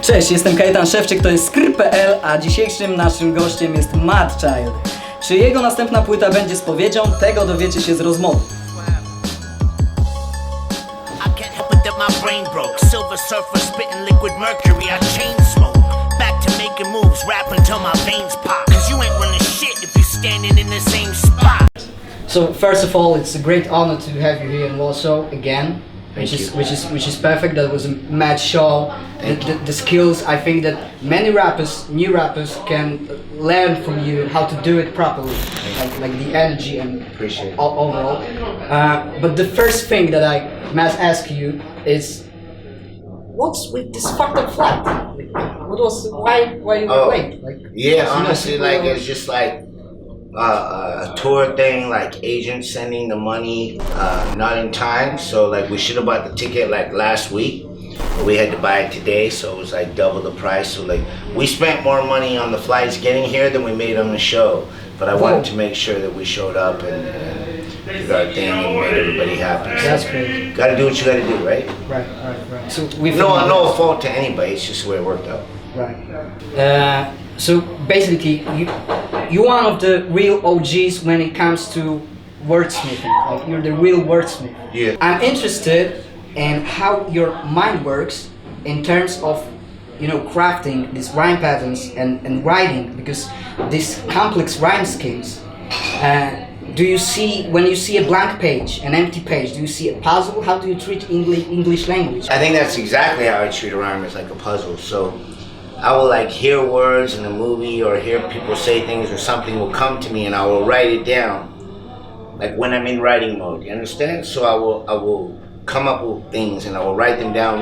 Cześć, jestem Kajetanem, to jest skrr.pl, a dzisiejszym naszym gościem jest Madchild. Czy jego następna płyta będzie spowiedzią? Tego dowiecie się z rozmowy. So first of all, it's a great honor to have you here in Warsaw again. Which is perfect. That was a mad show. The skills, I think that many rappers, new rappers, can learn from you how to do it properly, like the energy and appreciate it. Overall. But the first thing that I must ask you is, what's with this fucked up flat? Why you were late? Honestly, it's just like a tour thing, like agents sending the money not in time, so we should have bought the ticket last week, but we had to buy it today, so it was double the price. So we spent more money on the flights getting here than we made on the show, but I wanted to make sure that we showed up and did our thing and made everybody happy. So that's great. Gotta do what you gotta do, right? Right. So no fault to anybody, it's just the way it worked out. Right. So basically, you're one of the real OGs when it comes to wordsmithing. You're the real wordsmith. Yeah. I'm interested in how your mind works in terms of, crafting these rhyme patterns and writing, because these complex rhyme schemes. Do you see, when you see a blank page, an empty page, do you see a puzzle? How do you treat English language? I think that's exactly how I treat a rhyme, as like a puzzle. So I will hear words in a movie or hear people say things, or something will come to me and I will write it down. When I'm in writing mode, you understand? So I will come up with things and I will write them down.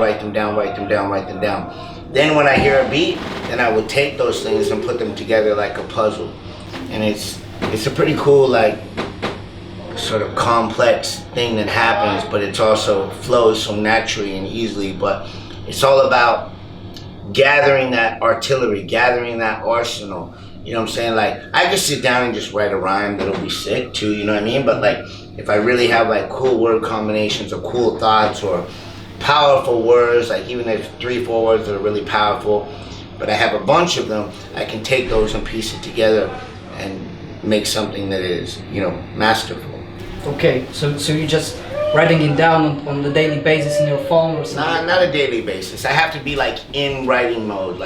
Then when I hear a beat, then I will take those things and put them together like a puzzle. And it's a pretty cool, sort of complex thing that happens, but it also flows so naturally and easily. But it's all about gathering that artillery, gathering that arsenal. You know what I'm saying? I could sit down and just write a rhyme that'll be sick too, you know what I mean? But if I really have cool word combinations or cool thoughts or powerful words, even if 3-4 words that are really powerful, but I have a bunch of them, I can take those and piece it together and make something that is, masterful. Okay, so you just writing it down on the daily basis in your phone or something? Not a daily basis. I have to be in writing mode.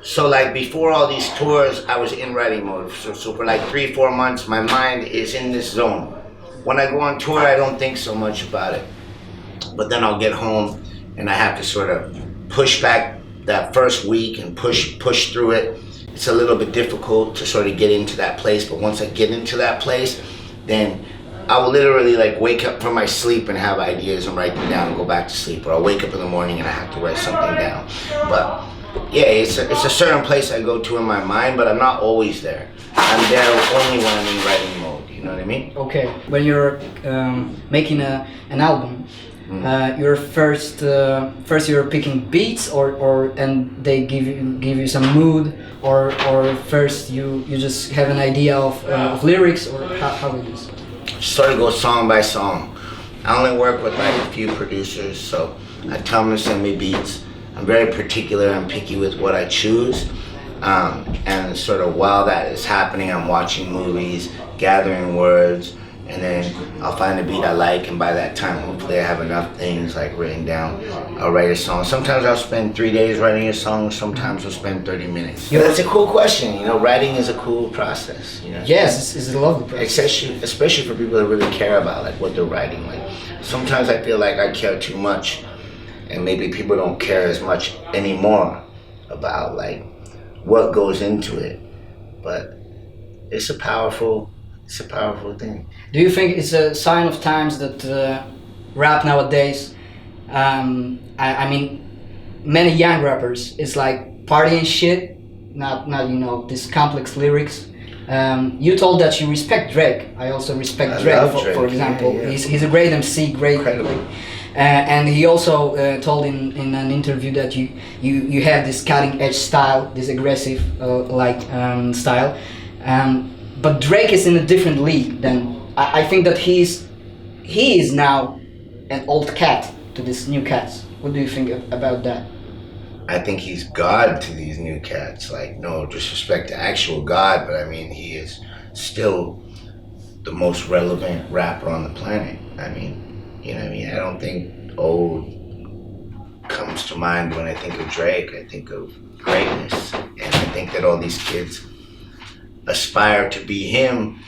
So before all these tours, I was in writing mode. So for 3-4 months, my mind is in this zone. When I go on tour, I don't think so much about it. But then I'll get home and I have to sort of push back that first week and push through it. It's a little bit difficult to sort of get into that place, but once I get into that place, then I will literally wake up from my sleep and have ideas and write them down and go back to sleep. Or I'll wake up in the morning and I have to write something down. But yeah, it's a certain place I go to in my mind, but I'm not always there. I'm there only when I'm in writing mode, you know what I mean? Okay, when you're making an album, you're first you're picking beats and they give you some mood, or first you just have an idea of lyrics, or how it is? Sort of go song by song. I only work with a few producers, so I tell them to send me beats. I'm very particular and picky with what I choose, and sort of while that is happening, I'm watching movies, gathering words, and then I'll find a beat I like, and by that time, hopefully I have enough things written down. I'll write a song. Sometimes I'll spend 3 days writing a song, sometimes I'll spend 30 minutes. That's a cool question, writing is a cool process, Yes, it's a lovely process. Especially for people that really care about what they're writing. Sometimes I feel I care too much, and maybe people don't care as much anymore about what goes into it. But it's a powerful thing. Do you think it's a sign of times that rap nowadays, I mean, many young rappers, it's partying shit, not these complex lyrics. You told that you respect Drake. I also respect Drake, for example. Yeah. He's a great MC, great. And he also told in an interview that you have this cutting edge style, this aggressive style. But Drake is in a different league than I think that he is now an old cat to these new cats. What do you think about that? I think he's God to these new cats. Like, no disrespect to actual God, but I mean, he is still the most relevant rapper on the planet. I mean, you know what I mean? I don't think old comes to mind when I think of Drake. I think of greatness. And I think that all these kids aspire to be him.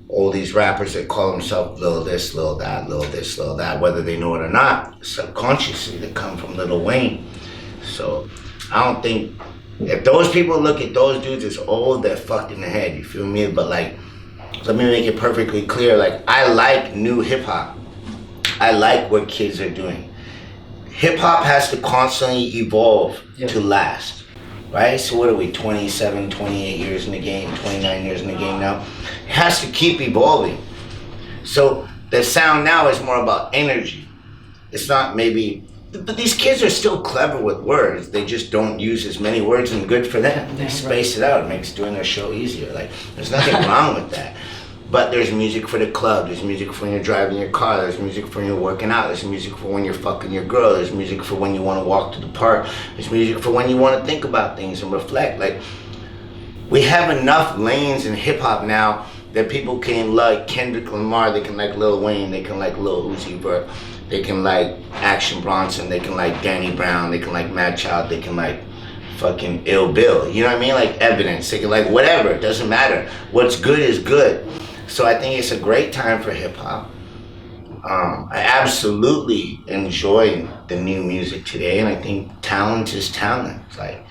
All these rappers that call themselves Lil this, Lil that, Lil this, Lil that, whether they know it or not, subconsciously they come from Lil Wayne. So I don't think, if those people look at those dudes as old, they're fucked in the head, you feel me? But like, let me make it perfectly clear, like, I like new hip hop. I like what kids are doing. Hip hop has to constantly evolve to last, right? So what are we, 27, 28 years in the game, 29 years in the game now? It has to keep evolving. So the sound now is more about energy. It's not maybe, but these kids are still clever with words. They just don't use as many words, and good for them. They space it out. It makes doing their show easier. Like, there's nothing wrong with that. But there's music for the club. There's music for when you're driving your car. There's music for when you're working out. There's music for when you're fucking your girl. There's music for when you want to walk to the park. There's music for when you want to think about things and reflect. Like, we have enough lanes in hip hop now that people can like Kendrick Lamar. They can like Lil Wayne. They can like Lil Uzi Vert. They can like Action Bronson. They can like Danny Brown. They can like Madchild. They can like fucking Ill Bill. You know what I mean? Like Evidence. They can like whatever. It doesn't matter. What's good is good. So I think it's a great time for hip hop. I absolutely enjoy the new music today, and I think talent is talent. It's like,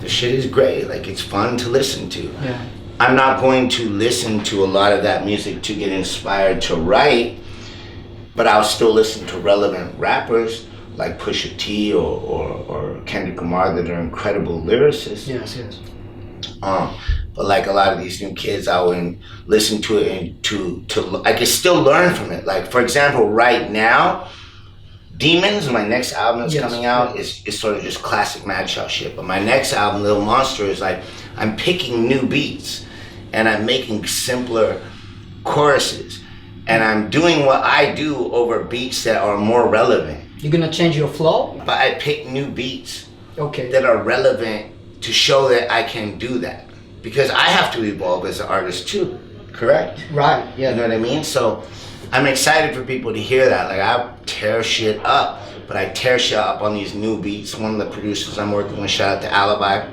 the shit is great. Like, it's fun to listen to. Yeah. I'm not going to listen to a lot of that music to get inspired to write, but I'll still listen to relevant rappers like Pusha T or Kendrick Lamar that are incredible lyricists. Yes, yes. But like a lot of these new kids, I would listen to it and to I can still learn from it. Like, for example, right now, Demons, my next album that's coming out, is sort of just classic Madchild shit. But my next album, Little Monster, is like, I'm picking new beats and I'm making simpler choruses. And I'm doing what I do over beats that are more relevant. You're gonna change your flow? But I pick new beats Okay. that are relevant to show that I can do that. Because I have to evolve as an artist too, correct? Right, yeah. You know what I mean? So I'm excited for people to hear that. Like, I tear shit up, but I tear shit up on these new beats. One of the producers I'm working with, shout out to Alibi.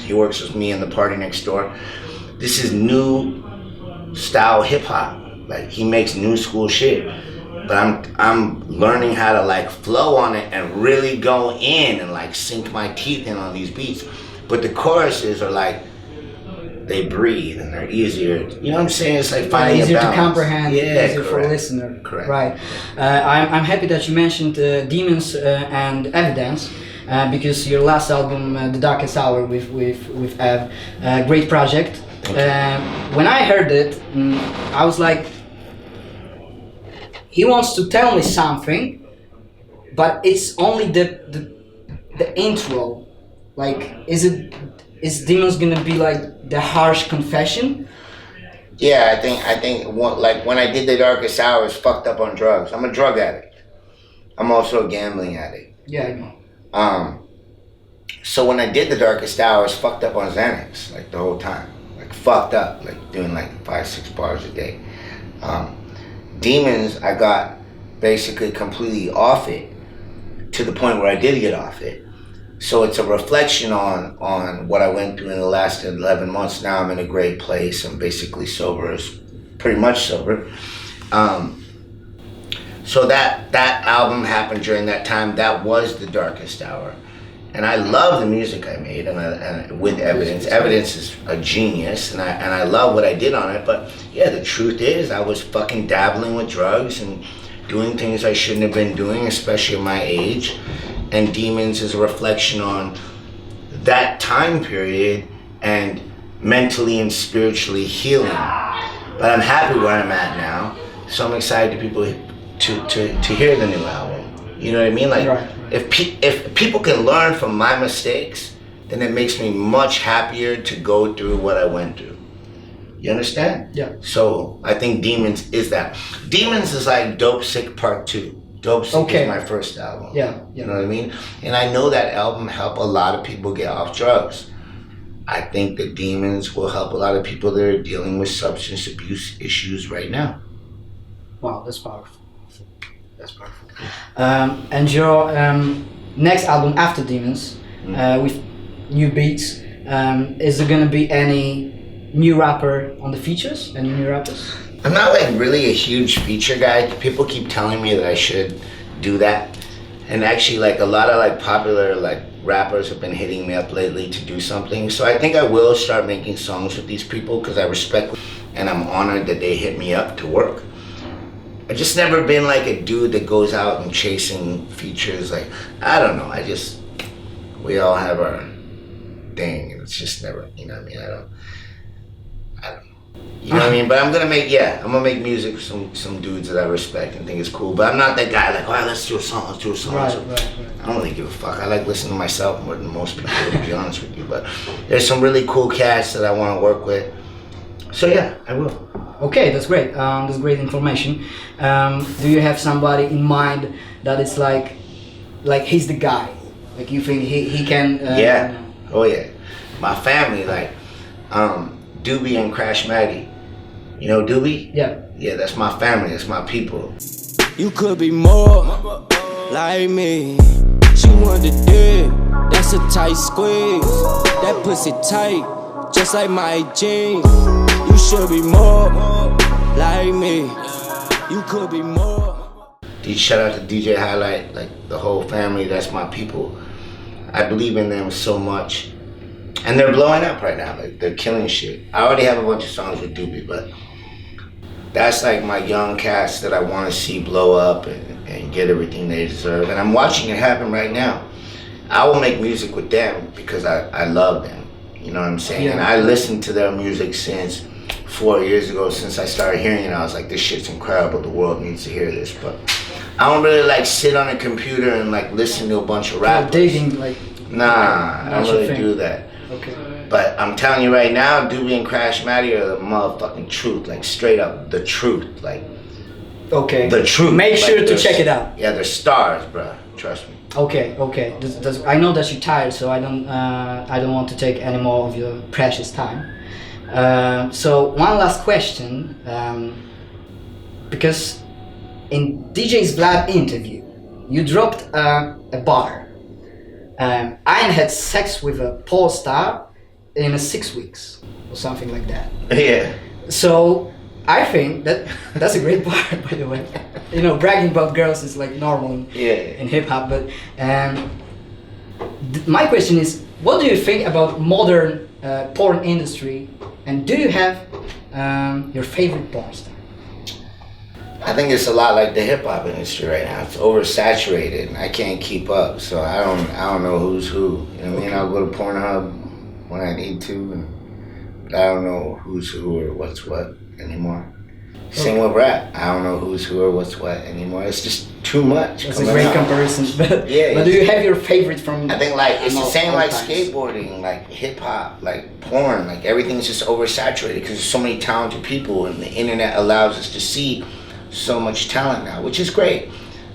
He works with me in the Party Next Door. This is new style hip hop. Like, he makes new school shit. But I'm learning how to like flow on it and really go in and like sink my teeth in on these beats. But the choruses are like, they breathe and they're easier. You know what I'm saying? It's like finding easier a balance. to comprehend, easier for a correct. listener. Correct. Right. I'm happy that you mentioned Demons and Evidence, because your last album, The Darkest Hour with Ev, great project. When I heard it, I was like, he wants to tell me something, but it's only the intro. Like, is Demons gonna be like the harsh confession? Yeah, I think like when I did The Darkest Hour, I was fucked up on drugs. I'm a drug addict. I'm also a gambling addict. Yeah, I know. So when I did The Darkest Hour, I was fucked up on Xanax, like the whole time. Like fucked up, like doing like 5-6 bars a day. Demons, I got basically completely off it to the point where I did get off it. So it's a reflection on what I went through in the last 11 months. Now I'm in a great place. I'm basically sober, pretty much sober. So that album happened during that time. That was The Darkest Hour. And I love the music I made, and with Evidence. Evidence is a genius, and I love what I did on it. But yeah, the truth is, I was fucking dabbling with drugs and doing things I shouldn't have been doing, especially at my age. And Demons is a reflection on that time period and mentally and spiritually healing. But I'm happy where I'm at now, so I'm excited to people to hear the new album. You know what I mean? Like, right. If people can learn from my mistakes, then it makes me much happier to go through what I went through. You understand? Yeah. So I think Demons is that. Demons is like Dope Sick Part 2. Dope Sick Okay. is my first album. Yeah, You know what I mean? And I know that album helped a lot of people get off drugs. I think that Demons will help a lot of people that are dealing with substance abuse issues right now. Wow, that's powerful. That's powerful. And your next album after Demons, with new beats, is there gonna be any new rapper on the features? Any new rappers? I'm not like really a huge feature guy. People keep telling me that I should do that. And actually like a lot of like popular like rappers have been hitting me up lately to do something. So I think I will start making songs with these people because I respect and I'm honored that they hit me up to work. I just never been like a dude that goes out and chasing features. Like, I don't know. We all have our thing and it's just never, you know what I mean? I don't know. You know what I mean? But I'm gonna make music with some dudes that I respect and think is cool. But I'm not that guy like, all right, let's do a song. Right. I don't really give a fuck. I like listening to myself more than most people, to be honest with you. But there's some really cool cats that I want to work with. So yeah, I will. Okay, that's great. That's great information. Do you have somebody in mind that is like he's the guy? Like you think he can? Yeah. Oh yeah. My family, like Doobie and Crash Maddie. You know Doobie? Yeah. Yeah, that's my family. That's my people. You could be more like me. She wanted to dig. That's a tight squeeze. That pussy tight, just like my jeans. You should be more like me. You could be more. Shout out to DJ Highlight, like the whole family. That's my people. I believe in them so much. And they're blowing up right now. Like they're killing shit. I already have a bunch of songs with Doobie, but that's like my young cast that I want to see blow up and get everything they deserve. And I'm watching it happen right now. I will make music with them because I love them. You know what I'm saying? Yeah. And I listened to their music since 4 years ago. Since I started hearing it, I was like, this shit's incredible. The world needs to hear this. But I don't really like sit on a computer and like listen to a bunch of rappers. Digging like. Nah, I don't really do that. Okay. But I'm telling you right now, Doobie and Crash Maddie are the motherfucking truth. Like straight up the truth. Like Okay. the truth. Make Like, sure to they're- check it out. Yeah, they're stars, bruh. Trust me. Okay. I know that you're tired, so I don't want to take any more of your precious time. So one last question, because in DJ's Vlad interview, you dropped a bar. I had sex with a porn star in 6 weeks or something like that. Yeah. So I think that's a great part, by the way. You know, bragging about girls is like normal in hip hop, but my question is, what do you think about modern porn industry, and do you have your favorite porn star? I think it's a lot like the hip hop industry right now. It's oversaturated and I can't keep up. So I don't know who's who. You know what I mean? I'll go to Pornhub when I need to, but I don't know who's who or what's what anymore. Same with rap. I don't know who's who or what's what anymore. It's just too much. That's a great comparison. But, Yeah, but do you have your favorite from? I think like it's the same all like times? skateboarding, like hip hop, like porn, like everything's just oversaturated because there's so many talented people and the internet allows us to see so much talent now, which is great.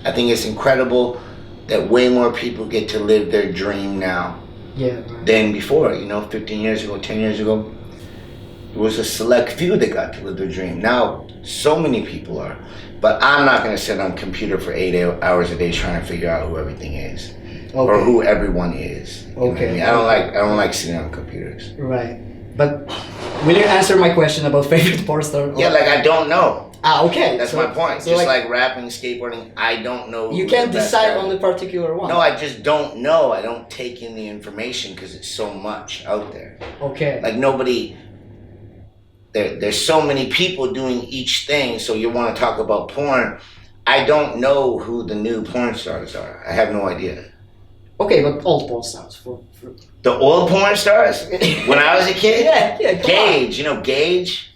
I think it's incredible that way more people get to live their dream now than before. You know, 15 years ago, 10 years ago, it was a select few that got to live their dream. Now, so many people are. But I'm not going to sit on a computer for 8 hours a day trying to figure out who everything is or who everyone is. You know what I mean? I don't like sitting on computers. Right. But will you answer my question about favorite porn star? Yeah, like I don't know. Okay. That's my point. So just like rapping, skateboarding, I don't know. You can't decide on the particular one. No, I just don't know. I don't take in the information because it's so much out there. Okay. Like nobody, there's so many people doing each thing, so you want to talk about porn. I don't know who the new porn stars are. I have no idea. Okay, but old porn stars. For The old porn stars? When I was a kid? Yeah, Gage, you know Gage?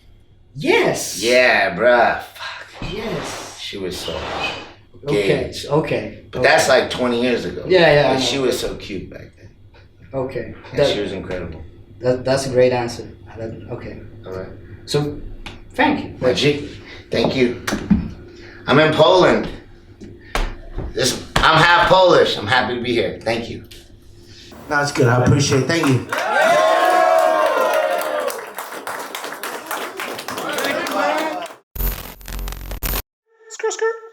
Yes. Yeah, bruh. Fuck. Yes. She was so Okay. Gage. Okay. But that's like 20 years ago. Yeah. And she was so cute back then. Okay. And she was incredible. That's a great answer. Okay. All right. So, thank you. Magic. Thank you. I'm in Poland. I'm half Polish. I'm happy to be here. Thank you. No, it's good. I appreciate it. Thank you. Skrr.